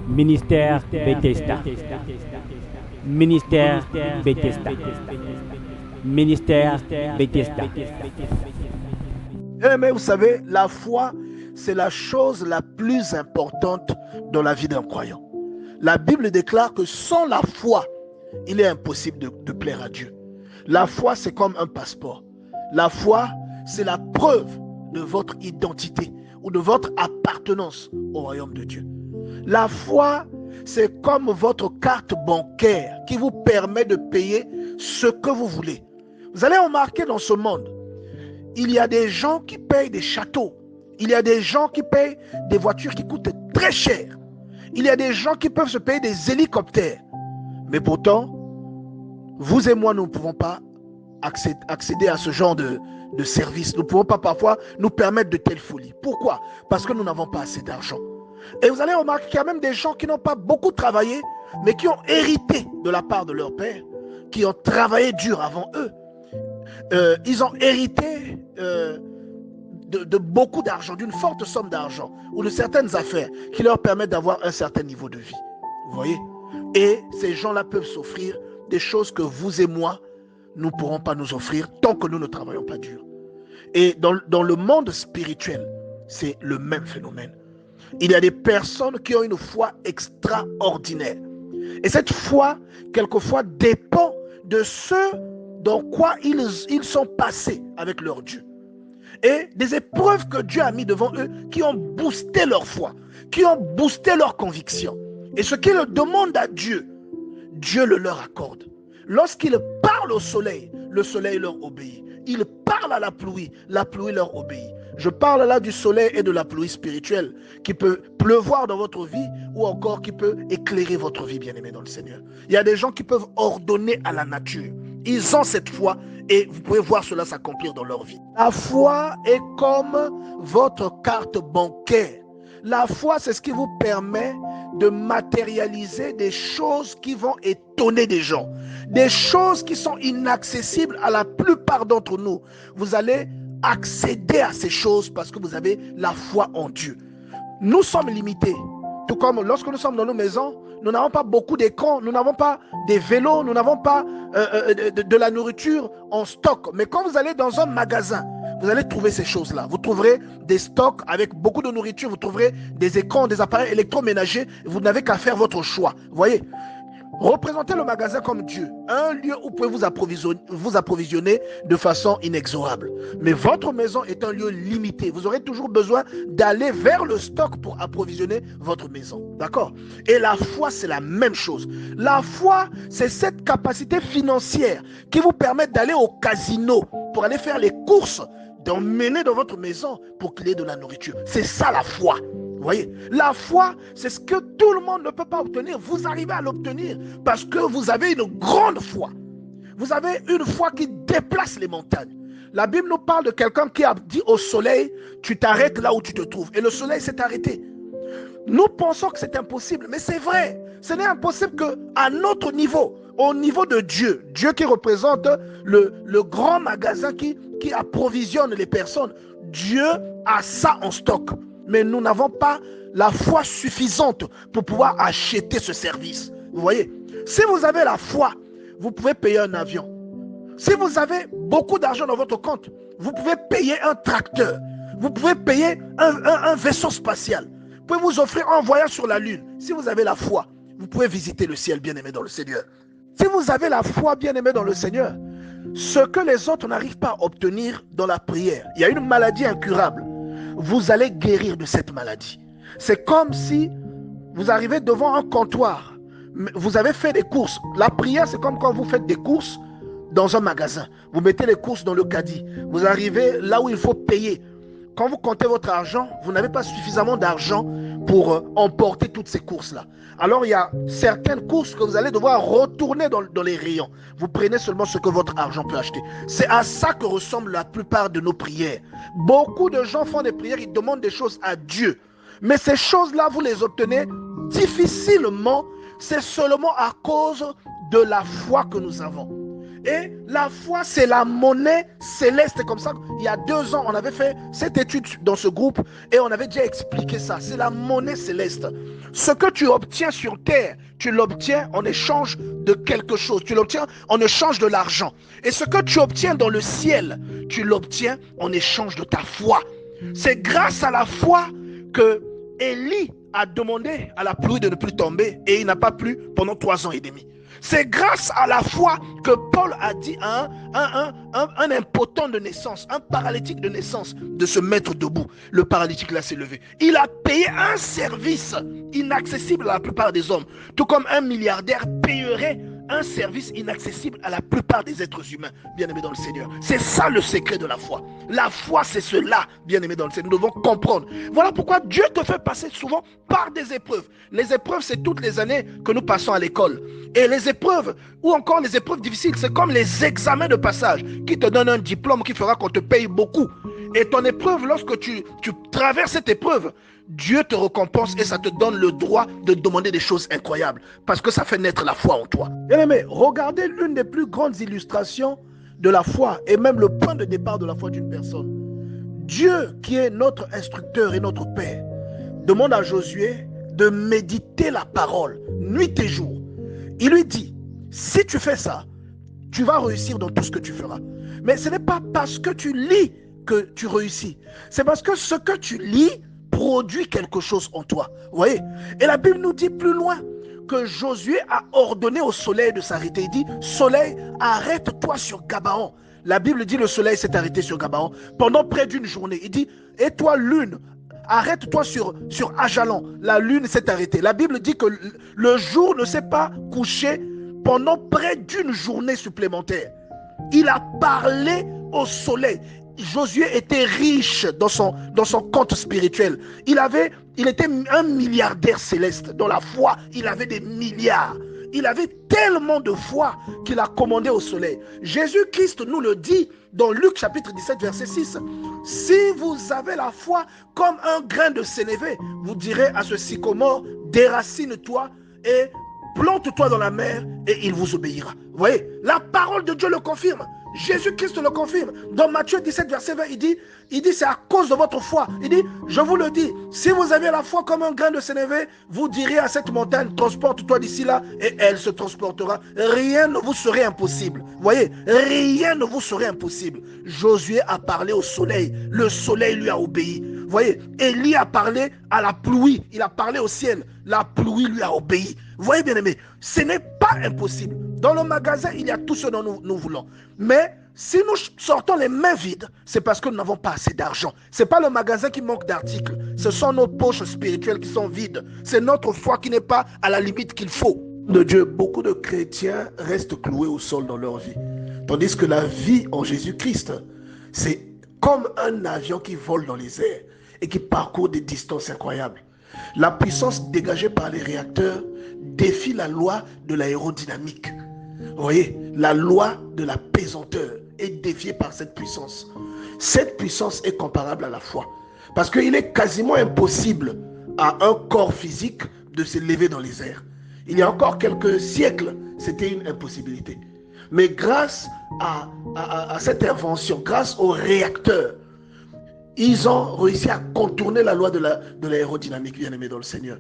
Ministère Bethesda. Ministère Bethesda. Ministère Bethesda. Mais vous savez, la foi, c'est la chose la plus importante dans la vie d'un croyant. La Bible déclare que sans la foi, il est impossible de plaire à Dieu. La foi, c'est comme un passeport. La foi, c'est la preuve de votre identité ou de votre appartenance au royaume de Dieu. La foi, c'est comme votre carte bancaire qui vous permet de payer ce que vous voulez. Vous allez remarquer dans ce monde, il y a des gens qui payent des châteaux. Il y a des gens qui payent des voitures qui coûtent très cher. Il y a des gens qui peuvent se payer des hélicoptères. Mais pourtant, vous et moi, nous ne pouvons pas accéder à ce genre de service. Nous ne pouvons pas parfois nous permettre de telles folies. Pourquoi? Parce que nous n'avons pas assez d'argent. Et vous allez remarquer qu'il y a même des gens qui n'ont pas beaucoup travaillé, mais qui ont hérité de la part de leur père, qui ont travaillé dur avant eux. Ils ont hérité de beaucoup d'argent, d'une forte somme d'argent, ou de certaines affaires qui leur permettent d'avoir un certain niveau de vie. Vous voyez? Et ces gens-là peuvent s'offrir des choses que vous et moi, nous ne pourrons pas nous offrir tant que nous ne travaillons pas dur. Et dans le monde spirituel, c'est le même phénomène. Il y a des personnes qui ont une foi extraordinaire. Et cette foi, quelquefois, dépend de ce dans quoi ils sont passés avec leur Dieu. Et des épreuves que Dieu a mis devant eux qui ont boosté leur foi, qui ont boosté leur conviction. Et ce qu'ils demandent à Dieu, Dieu le leur accorde. Lorsqu'ils parlent au soleil, le soleil leur obéit. Ils parlent à la pluie leur obéit. Je parle là du soleil et de la pluie spirituelle qui peut pleuvoir dans votre vie ou encore qui peut éclairer votre vie, bien-aimé dans le Seigneur. Il y a des gens qui peuvent ordonner à la nature. Ils ont cette foi et vous pouvez voir cela s'accomplir dans leur vie. La foi est comme votre carte bancaire. La foi, c'est ce qui vous permet de matérialiser des choses qui vont étonner des gens. Des choses qui sont inaccessibles à la plupart d'entre nous. Vous allez accéder à ces choses parce que vous avez la foi en Dieu. Nous sommes limités. Tout comme lorsque nous sommes dans nos maisons, nous n'avons pas beaucoup d'écrans, nous n'avons pas des vélos, nous n'avons pas de la nourriture en stock. Mais quand vous allez dans un magasin, vous allez trouver ces choses-là. Vous trouverez des stocks avec beaucoup de nourriture, vous trouverez des écrans, des appareils électroménagers. Vous n'avez qu'à faire votre choix. Vous voyez? Représentez le magasin comme Dieu, un lieu où vous pouvez vous approvisionner de façon inexorable. Mais votre maison est un lieu limité. Vous aurez toujours besoin d'aller vers le stock pour approvisionner votre maison. D'accord? Et la foi, c'est la même chose. La foi, c'est cette capacité financière qui vous permet d'aller au casino pour aller faire les courses, d'emmener dans votre maison pour qu'il y ait de la nourriture. C'est ça la foi. Vous voyez, la foi, c'est ce que tout le monde ne peut pas obtenir. Vous arrivez à l'obtenir parce que vous avez une grande foi. Vous avez une foi qui déplace les montagnes. La Bible nous parle de quelqu'un qui a dit au soleil, tu t'arrêtes là où tu te trouves. Et le soleil s'est arrêté. Nous pensons que c'est impossible, mais c'est vrai. Ce n'est impossible qu'à notre niveau, au niveau de Dieu. Dieu qui représente le grand magasin qui approvisionne les personnes. Dieu a ça en stock. Mais nous n'avons pas la foi suffisante pour pouvoir acheter ce service. Vous voyez, si vous avez la foi, vous pouvez payer un avion. Si vous avez beaucoup d'argent dans votre compte, vous pouvez payer un tracteur. Vous pouvez payer un vaisseau spatial. Vous pouvez vous offrir un voyage sur la Lune. Si vous avez la foi, vous pouvez visiter le ciel, bien-aimé dans le Seigneur. Si vous avez la foi, bien-aimé dans le Seigneur, ce que les autres n'arrivent pas à obtenir dans la prière, il y a une maladie incurable. Vous allez guérir de cette maladie. C'est comme si vous arrivez devant un comptoir. Vous avez fait des courses. La prière, c'est comme quand vous faites des courses dans un magasin. Vous mettez les courses dans le caddie. Vous arrivez là où il faut payer. Quand vous comptez votre argent, vous n'avez pas suffisamment d'argent pour emporter toutes ces courses-là. Alors, il y a certaines courses que vous allez devoir retourner dans les rayons. Vous prenez seulement ce que votre argent peut acheter. C'est à ça que ressemble la plupart de nos prières. Beaucoup de gens font des prières, ils demandent des choses à Dieu. Mais ces choses-là, vous les obtenez difficilement. C'est seulement à cause de la foi que nous avons. Et la foi, c'est la monnaie céleste. Comme ça, il y a 2 ans, on avait fait cette étude dans ce groupe et on avait déjà expliqué ça. C'est la monnaie céleste. Ce que tu obtiens sur terre, tu l'obtiens en échange de quelque chose. Tu l'obtiens en échange de l'argent. Et ce que tu obtiens dans le ciel, tu l'obtiens en échange de ta foi. C'est grâce à la foi que Élie a demandé à la pluie de ne plus tomber et il n'a pas plu pendant 3 ans et demi. C'est grâce à la foi que Paul a dit à un impotent de naissance, un paralytique de naissance, de se mettre debout. Le paralytique là s'est levé. Il a payé un service inaccessible à la plupart des hommes, tout comme un milliardaire payerait un service inaccessible à la plupart des êtres humains, bien-aimés dans le Seigneur. C'est ça le secret de la foi. La foi, c'est cela, bien-aimés dans le Seigneur. Nous devons comprendre. Voilà pourquoi Dieu te fait passer souvent par des épreuves. Les épreuves, c'est toutes les années que nous passons à l'école. Et les épreuves, ou encore les épreuves difficiles, c'est comme les examens de passage qui te donnent un diplôme qui fera qu'on te paye beaucoup. Et ton épreuve, lorsque tu traverses cette épreuve, Dieu te récompense et ça te donne le droit de demander des choses incroyables parce que ça fait naître la foi en toi. Bien aimé, regardez l'une des plus grandes illustrations de la foi et même le point de départ de la foi d'une personne. Dieu, qui est notre instructeur et notre Père, demande à Josué de méditer la parole nuit et jour. Il lui dit, si tu fais ça, tu vas réussir dans tout ce que tu feras. Mais ce n'est pas parce que tu lis que tu réussis. C'est parce que ce que tu lis produit quelque chose en toi. Vous voyez? Et la Bible nous dit plus loin que Josué a ordonné au soleil de s'arrêter. Il dit, soleil, arrête-toi sur Gabaon. La Bible dit, le soleil s'est arrêté sur Gabaon pendant près d'une journée. Il dit, et toi lune, arrête-toi sur Ajalon. La lune s'est arrêtée. La Bible dit que le jour ne s'est pas couché pendant près d'une journée supplémentaire. Il a parlé au soleil. Josué était riche dans son compte spirituel. Il était un milliardaire céleste. Dans la foi, il avait des milliards. Il avait tellement de foi qu'il a commandé au soleil. Jésus-Christ nous le dit dans Luc chapitre 17 verset 6. Si vous avez la foi comme un grain de sénévé, vous direz à ce sycomore, déracine-toi et plante-toi dans la mer et il vous obéira. Vous voyez, la parole de Dieu le confirme. Jésus-Christ le confirme. Dans Matthieu 17, verset 20, il dit c'est à cause de votre foi. Il dit, je vous le dis, si vous avez la foi comme un grain de sénévé, vous direz à cette montagne, transporte-toi d'ici là, et elle se transportera. Rien ne vous serait impossible. Vous voyez, rien ne vous serait impossible. Josué a parlé au soleil. Le soleil lui a obéi. Vous voyez, Élie a parlé à la pluie. Il a parlé au ciel. La pluie lui a obéi. Vous voyez, bien aimé, ce n'est pas impossible. Dans le magasin, il y a tout ce dont nous voulons. Mais si nous sortons les mains vides, c'est parce que nous n'avons pas assez d'argent. Ce n'est pas le magasin qui manque d'articles. Ce sont nos poches spirituelles qui sont vides. C'est notre foi qui n'est pas à la limite qu'il faut. De Dieu, beaucoup de chrétiens restent cloués au sol dans leur vie. Tandis que la vie en Jésus-Christ, c'est comme un avion qui vole dans les airs et qui parcourt des distances incroyables. La puissance dégagée par les réacteurs défie la loi de l'aérodynamique. Vous voyez, la loi de la pesanteur est défiée par cette puissance. Cette puissance est comparable à la foi. Parce qu'il est quasiment impossible à un corps physique de s'élever dans les airs. Il y a encore quelques siècles, c'était une impossibilité. Mais grâce à cette invention, grâce aux réacteurs, ils ont réussi à contourner la loi de l'aérodynamique, bien aimé dans le Seigneur.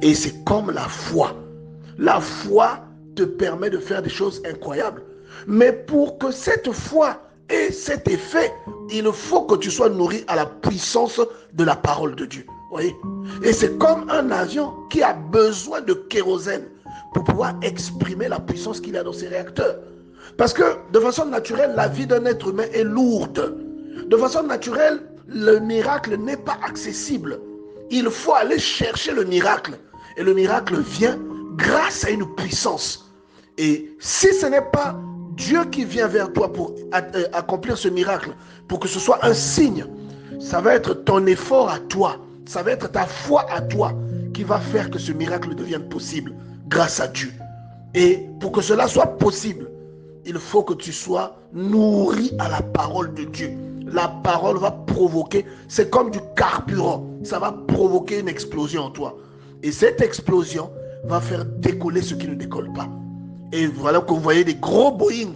Et c'est comme la foi. La foi te permet de faire des choses incroyables. Mais pour que cette foi ait cet effet, il faut que tu sois nourri à la puissance de la parole de Dieu. Voyez? Et c'est comme un avion qui a besoin de kérosène pour pouvoir exprimer la puissance qu'il a dans ses réacteurs. Parce que de façon naturelle, la vie d'un être humain est lourde. De façon naturelle, le miracle n'est pas accessible. Il faut aller chercher le miracle. Et le miracle vient grâce à une puissance. Et si ce n'est pas Dieu qui vient vers toi pour accomplir ce miracle, pour que ce soit un signe, ça va être ton effort à toi, ça va être ta foi à toi qui va faire que ce miracle devienne possible grâce à Dieu. Et pour que cela soit possible, il faut que tu sois nourri à la parole de Dieu. La parole va provoquer, c'est comme du carburant, ça va provoquer une explosion en toi. Et cette explosion va faire décoller ce qui ne décolle pas. Et voilà que vous voyez des gros Boeing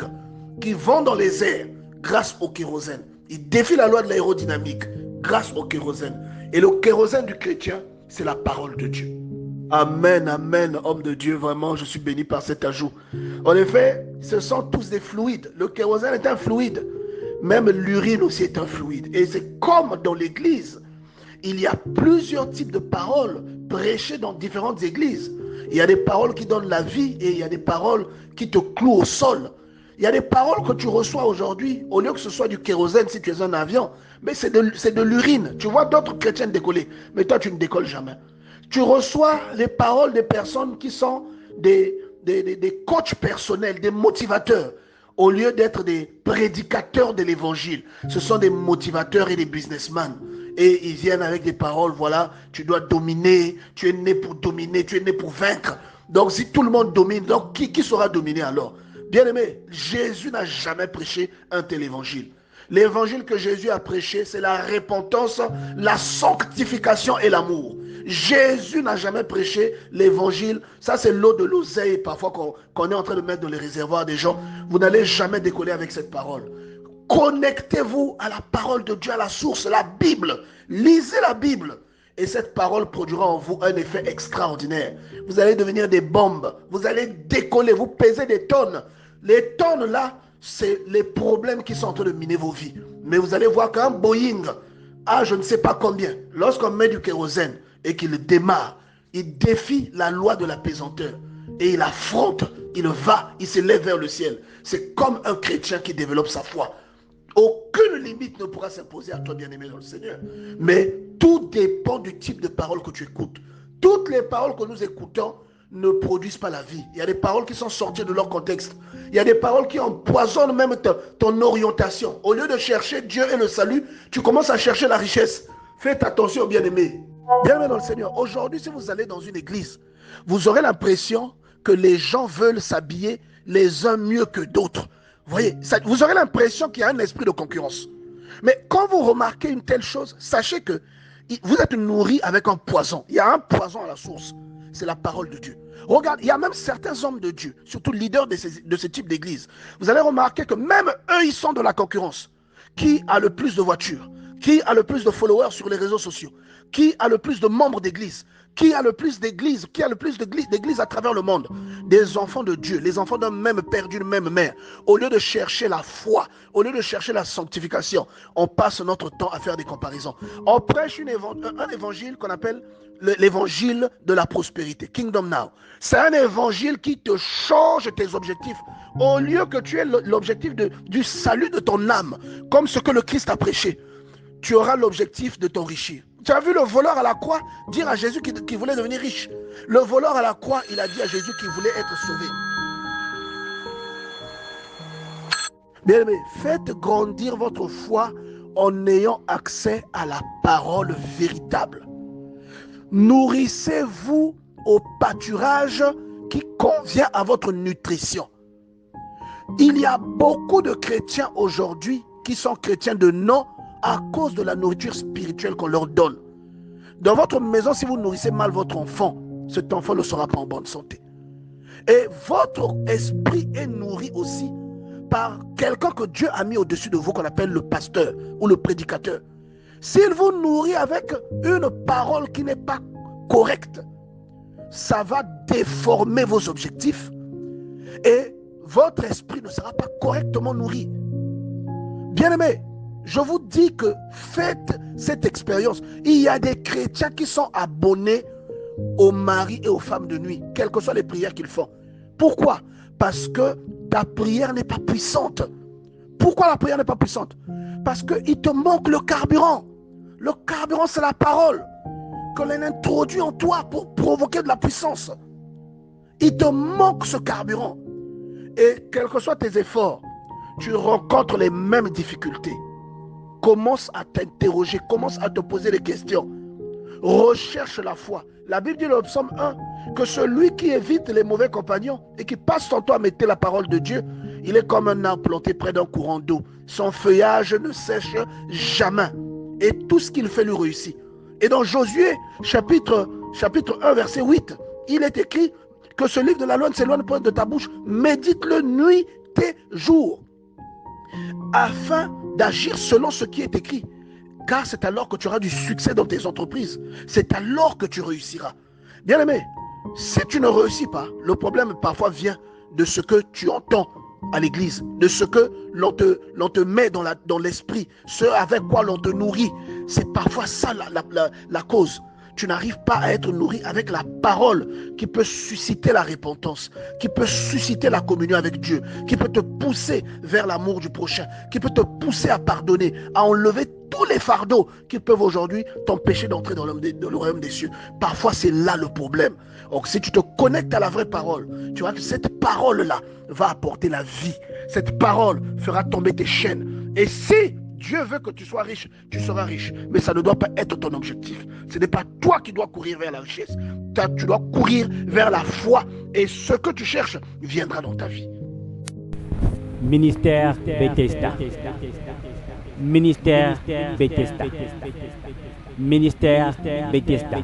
qui vont dans les airs grâce au kérosène. Il défie la loi de l'aérodynamique grâce au kérosène. Et le kérosène du chrétien, c'est la parole de Dieu. Amen, amen, homme de Dieu, vraiment, je suis béni par cet ajout. En effet, ce sont tous des fluides. Le kérosène est un fluide. Même l'urine aussi est un fluide. Et c'est comme dans l'église. Il y a plusieurs types de paroles prêchées dans différentes églises. Il y a des paroles qui donnent la vie et il y a des paroles qui te clouent au sol. Il y a des paroles que tu reçois aujourd'hui, au lieu que ce soit du kérosène si tu es un avion, mais c'est de l'urine. Tu vois d'autres chrétiens décoller, mais toi tu ne décolles jamais. Tu reçois les paroles des personnes qui sont des coachs personnels, des motivateurs, au lieu d'être des prédicateurs de l'évangile. Ce sont des motivateurs et des businessmen. Et ils viennent avec des paroles, voilà, tu dois dominer, tu es né pour dominer, tu es né pour vaincre. Donc si tout le monde domine, donc qui sera dominé alors? Bien-aimé, Jésus n'a jamais prêché un tel évangile. L'évangile que Jésus a prêché, c'est la repentance, la sanctification et l'amour. Jésus n'a jamais prêché l'évangile. Ça, c'est l'eau de l'oseille, parfois qu'on est en train de mettre dans les réservoirs des gens. Vous n'allez jamais décoller avec cette parole. Connectez-vous à la parole de Dieu, à la source, la Bible. Lisez la Bible. Et cette parole produira en vous un effet extraordinaire. Vous allez devenir des bombes. Vous allez décoller. Vous pesez des tonnes. Les tonnes là, c'est les problèmes qui sont en train de miner vos vies. Mais vous allez voir qu'un Boeing, je ne sais pas combien, lorsqu'on met du kérosène et qu'il démarre, il défie la loi de la pesanteur. Et il affronte, il va, il s'élève vers le ciel. C'est comme un chrétien qui développe sa foi. Aucune limite ne pourra s'imposer à toi, bien-aimé dans le Seigneur. Mais tout dépend du type de parole que tu écoutes. Toutes les paroles que nous écoutons ne produisent pas la vie. Il y a des paroles qui sont sorties de leur contexte. Il y a des paroles qui empoisonnent même ton orientation. Au lieu de chercher Dieu et le salut, tu commences à chercher la richesse. Faites attention, bien-aimé. Bien-aimé dans le Seigneur. Aujourd'hui, si vous allez dans une église, vous aurez l'impression que les gens veulent s'habiller les uns mieux que d'autres. Vous voyez, vous aurez l'impression qu'il y a un esprit de concurrence. Mais quand vous remarquez une telle chose, sachez que vous êtes nourri avec un poison. Il y a un poison à la source. C'est la parole de Dieu. Regarde, il y a même certains hommes de Dieu, surtout leaders de ce type d'église. Vous allez remarquer que même eux, ils sont de la concurrence. Qui a le plus de voitures? Qui a le plus de followers sur les réseaux sociaux? Qui a le plus de membres d'église? Qui a le plus d'églises? Qui a le plus d'églises à travers le monde? Des enfants de Dieu, les enfants d'un même père, d'une même mère. Au lieu de chercher la foi, au lieu de chercher la sanctification, on passe notre temps à faire des comparaisons. On prêche un évangile qu'on appelle l'évangile de la prospérité, Kingdom Now. C'est un évangile qui te change tes objectifs. Au lieu que tu aies l'objectif du salut de ton âme, comme ce que le Christ a prêché, tu auras l'objectif de t'enrichir. Tu as vu le voleur à la croix dire à Jésus qu'il voulait devenir riche. Le voleur à la croix, il a dit à Jésus qu'il voulait être sauvé. Bien-aimés, faites grandir votre foi en ayant accès à la parole véritable. Nourrissez-vous au pâturage qui convient à votre nutrition. Il y a beaucoup de chrétiens aujourd'hui qui sont chrétiens de nom à cause de la nourriture spirituelle qu'on leur donne. Dans votre maison, si vous nourrissez mal votre enfant, cet enfant ne sera pas en bonne santé. Et votre esprit est nourri aussi par quelqu'un que Dieu a mis au-dessus de vous, qu'on appelle le pasteur ou le prédicateur. S'il vous nourrit avec une parole qui n'est pas correcte, ça va déformer vos objectifs et votre esprit ne sera pas correctement nourri. Bien-aimés, je vous dis que faites cette expérience. Il y a des chrétiens qui sont abonnés aux maris et aux femmes de nuit, quelles que soient les prières qu'ils font. Pourquoi? Parce que ta prière n'est pas puissante. Pourquoi la prière n'est pas puissante? Parce qu'il te manque le carburant. Le carburant, c'est la parole que l'on introduit en toi pour provoquer de la puissance. Il te manque ce carburant. Et quels que soient tes efforts, tu rencontres les mêmes difficultés. Commence à t'interroger, commence à te poser des questions. Recherche la foi. La Bible dit dans le psaume 1 que celui qui évite les mauvais compagnons et qui passe son temps à mettre la parole de Dieu, il est comme un arbre planté près d'un courant d'eau. Son feuillage ne sèche jamais. Et tout ce qu'il fait lui réussit. Et dans Josué, chapitre 1, verset 8, il est écrit que ce livre de la loi ne s'éloigne pas de ta bouche. Médite-le nuit et jour. afin d'agir selon ce qui est écrit. Car c'est alors que tu auras du succès dans tes entreprises. C'est alors que tu réussiras. Bien-aimé, si tu ne réussis pas, le problème parfois vient de ce que tu entends à l'église, de ce que l'on te met dans l'esprit, ce avec quoi l'on te nourrit. C'est parfois ça la cause. Tu n'arrives pas à être nourri avec la parole qui peut susciter la repentance, qui peut susciter la communion avec Dieu, qui peut te pousser vers l'amour du prochain, qui peut te pousser à pardonner, à enlever tous les fardeaux qui peuvent aujourd'hui t'empêcher d'entrer dans le royaume des cieux. Parfois, c'est là le problème. Donc, si tu te connectes à la vraie parole, tu vois que cette parole-là va apporter la vie. Cette parole fera tomber tes chaînes. Et si Dieu veut que tu sois riche, tu seras riche. Mais ça ne doit pas être ton objectif. Ce n'est pas toi qui dois courir vers la richesse. Tu dois courir vers la foi. Et ce que tu cherches viendra dans ta vie. Ministère Bethesda. Ministère Bethesda. Ministère Bethesda.